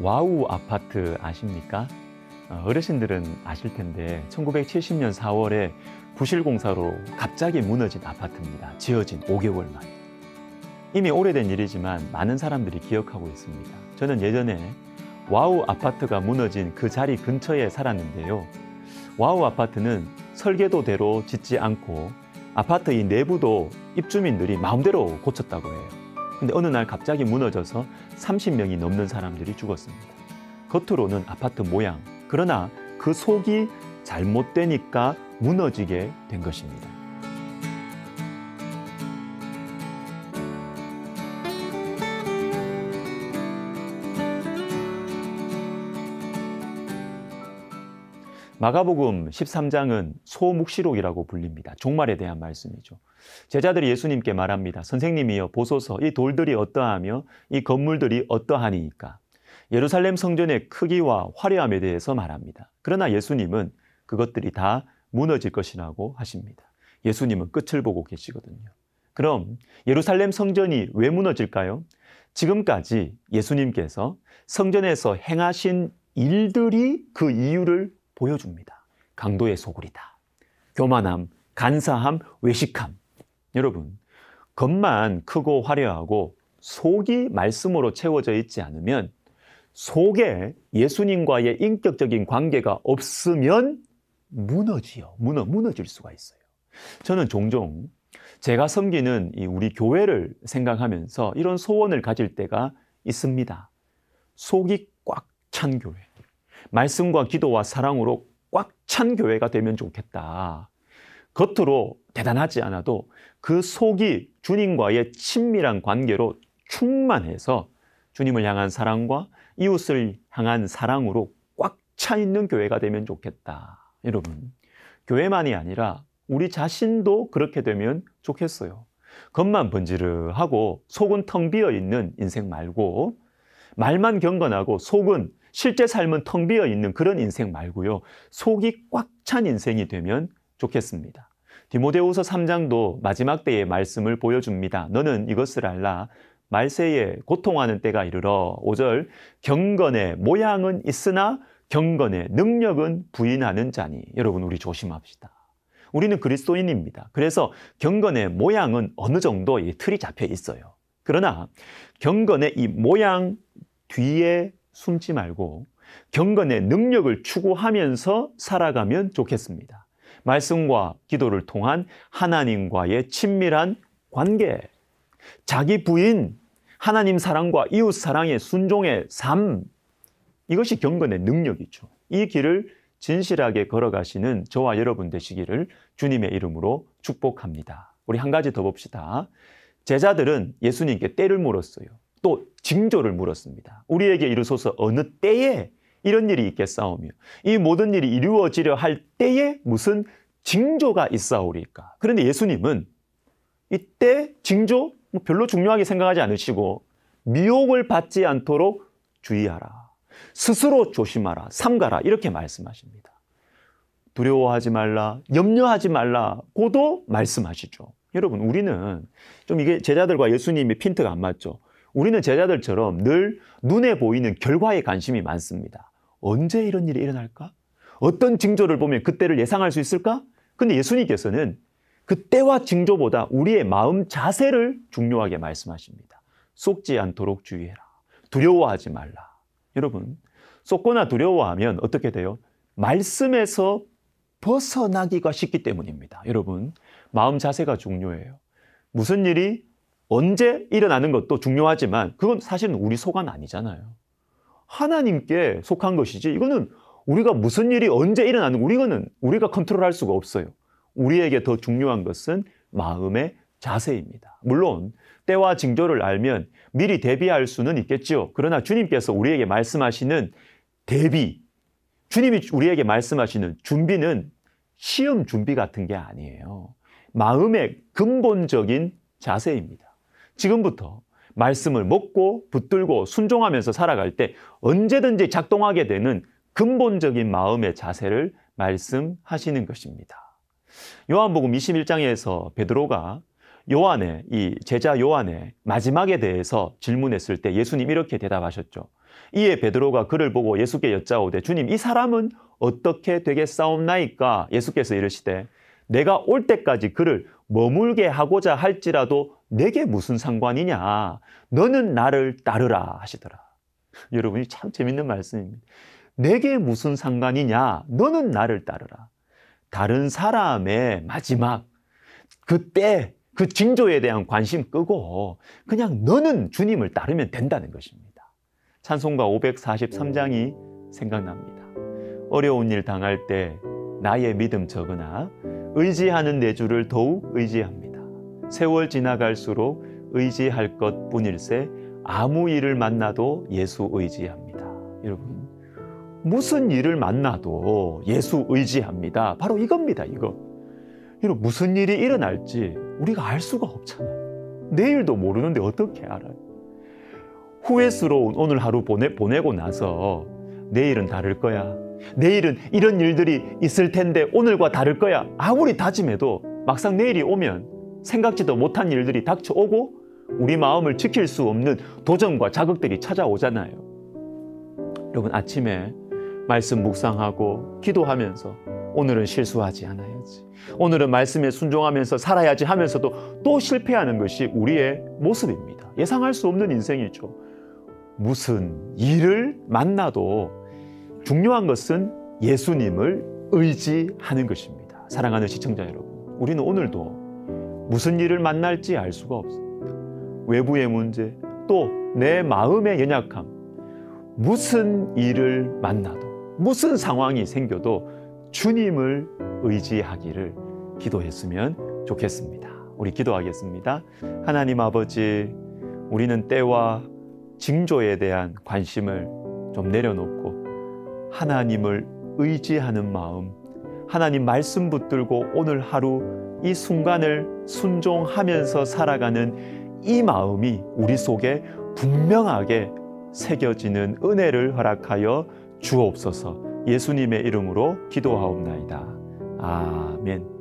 와우 아파트 아십니까? 어르신들은 아실 텐데 1970년 4월에 부실공사로 갑자기 무너진 아파트입니다. 지어진 5개월 만에. 이미 오래된 일이지만 많은 사람들이 기억하고 있습니다. 저는 예전에 와우 아파트가 무너진 그 자리 근처에 살았는데요. 와우 아파트는 설계도대로 짓지 않고 아파트 이 내부도 입주민들이 마음대로 고쳤다고 해요. 근데 어느 날 갑자기 무너져서 30명이 넘는 사람들이 죽었습니다. 겉으로는 아파트 모양, 그러나 그 속이 잘못되니까 무너지게 된 것입니다. 마가복음 13장은 소묵시록이라고 불립니다. 종말에 대한 말씀이죠. 제자들이 예수님께 말합니다. 선생님이여 보소서, 이 돌들이 어떠하며 이 건물들이 어떠하니이까. 예루살렘 성전의 크기와 화려함에 대해서 말합니다. 그러나 예수님은 그것들이 다 무너질 것이라고 하십니다. 예수님은 끝을 보고 계시거든요. 그럼 예루살렘 성전이 왜 무너질까요? 지금까지 예수님께서 성전에서 행하신 일들이 그 이유를 보여줍니다. 강도의 소굴이다. 교만함, 간사함, 외식함. 여러분, 겉만 크고 화려하고 속이 말씀으로 채워져 있지 않으면, 속에 예수님과의 인격적인 관계가 없으면 무너질 수가 있어요. 저는 종종 제가 섬기는 우리 교회를 생각하면서 이런 소원을 가질 때가 있습니다. 속이 꽉 찬 교회. 말씀과 기도와 사랑으로 꽉 찬 교회가 되면 좋겠다. 겉으로 대단하지 않아도 그 속이 주님과의 친밀한 관계로 충만해서 주님을 향한 사랑과 이웃을 향한 사랑으로 꽉 차 있는 교회가 되면 좋겠다. 여러분, 교회만이 아니라 우리 자신도 그렇게 되면 좋겠어요. 겉만 번지르하고 속은 텅 비어 있는 인생 말고, 말만 경건하고 속은 실제 삶은 텅 비어 있는 그런 인생 말고요. 속이 꽉 찬 인생이 되면 좋겠습니다. 디모데후서 3장도 마지막 때의 말씀을 보여줍니다. 너는 이것을 알라. 말세에 고통하는 때가 이르러 5절 경건의 모양은 있으나 경건의 능력은 부인하는 자니. 여러분, 우리 조심합시다. 우리는 그리스도인입니다. 그래서 경건의 모양은 어느 정도 틀이 잡혀 있어요. 그러나 경건의 이 모양 뒤에 숨지 말고 경건의 능력을 추구하면서 살아가면 좋겠습니다. 말씀과 기도를 통한 하나님과의 친밀한 관계, 자기 부인, 하나님 사랑과 이웃 사랑의 순종의 삶, 이것이 경건의 능력이죠. 이 길을 진실하게 걸어가시는 저와 여러분 되시기를 주님의 이름으로 축복합니다. 우리 한 가지 더 봅시다. 제자들은 예수님께 때를 물었어요. 또 징조를 물었습니다. 우리에게 이르소서 어느 때에 이런 일이 있겠사오며 이 모든 일이 이루어지려 할 때에 무슨 징조가 있사오리까. 그런데 예수님은 이때 징조 별로 중요하게 생각하지 않으시고 미혹을 받지 않도록 주의하라. 스스로 조심하라. 삼가라. 이렇게 말씀하십니다. 두려워하지 말라. 염려하지 말라고도 말씀하시죠. 여러분, 우리는 좀 이게 제자들과 예수님의 핀트가 안 맞죠. 우리는 제자들처럼 늘 눈에 보이는 결과에 관심이 많습니다. 언제 이런 일이 일어날까? 어떤 징조를 보면 그때를 예상할 수 있을까? 근데 예수님께서는 그때와 징조보다 우리의 마음 자세를 중요하게 말씀하십니다. 속지 않도록 주의해라. 두려워하지 말라. 여러분, 쏟거나 두려워하면 어떻게 돼요? 말씀에서 벗어나기가 쉽기 때문입니다. 여러분, 마음 자세가 중요해요. 무슨 일이 언제 일어나는 것도 중요하지만 그건 사실은 우리 속은 아니잖아요. 하나님께 속한 것이지 이거는 우리가 무슨 일이 언제 일어나는 우리가 컨트롤할 수가 없어요. 우리에게 더 중요한 것은 마음의 자세입니다. 물론 때와 징조를 알면 미리 대비할 수는 있겠죠. 그러나 주님께서 우리에게 말씀하시는 대비, 주님이 우리에게 말씀하시는 준비는 시험 준비 같은 게 아니에요. 마음의 근본적인 자세입니다. 지금부터 말씀을 먹고 붙들고 순종하면서 살아갈 때 언제든지 작동하게 되는 근본적인 마음의 자세를 말씀하시는 것입니다. 요한복음 21장에서 베드로가 이 제자 요한의 마지막에 대해서 질문했을 때 예수님 이렇게 대답하셨죠. 이에 베드로가 그를 보고 예수께 여짜오되 주님 이 사람은 어떻게 되겠사옵나이까? 예수께서 이르시되 내가 올 때까지 그를 머물게 하고자 할지라도 내게 무슨 상관이냐? 너는 나를 따르라 하시더라. 여러분이 참 재밌는 말씀입니다. 내게 무슨 상관이냐? 너는 나를 따르라. 다른 사람의 마지막 그때 그 징조에 대한 관심 끄고 그냥 너는 주님을 따르면 된다는 것입니다. 찬송가 543장이 생각납니다. 어려운 일 당할 때 나의 믿음 적으나 의지하는 내 주를 더욱 의지합니다. 세월 지나갈수록 의지할 것뿐일세 아무 일을 만나도 예수 의지합니다. 여러분 무슨 일을 만나도 예수 의지합니다. 바로 이겁니다. 이거. 여러분 무슨 일이 일어날지 우리가 알 수가 없잖아요. 내일도 모르는데 어떻게 알아요? 후회스러운 오늘 하루 보내고 나서 내일은 다를 거야. 내일은 이런 일들이 있을 텐데 오늘과 다를 거야. 아무리 다짐해도 막상 내일이 오면 생각지도 못한 일들이 닥쳐오고 우리 마음을 지킬 수 없는 도전과 자극들이 찾아오잖아요. 여러분 아침에 말씀 묵상하고 기도하면서 오늘은 실수하지 않아야지. 오늘은 말씀에 순종하면서 살아야지 하면서도 또 실패하는 것이 우리의 모습입니다. 예상할 수 없는 인생이죠. 무슨 일을 만나도 중요한 것은 예수님을 의지하는 것입니다. 사랑하는 시청자 여러분, 우리는 오늘도 무슨 일을 만날지 알 수가 없습니다. 외부의 문제, 또 내 마음의 연약함, 무슨 일을 만나도 무슨 상황이 생겨도 주님을 의지하기를 기도했으면 좋겠습니다. 우리 기도하겠습니다. 하나님 아버지, 우리는 때와 징조에 대한 관심을 좀 내려놓고 하나님을 의지하는 마음, 하나님 말씀 붙들고 오늘 하루 이 순간을 순종하면서 살아가는 이 마음이 우리 속에 분명하게 새겨지는 은혜를 허락하여 주옵소서. 예수님의 이름으로 기도하옵나이다. 아멘.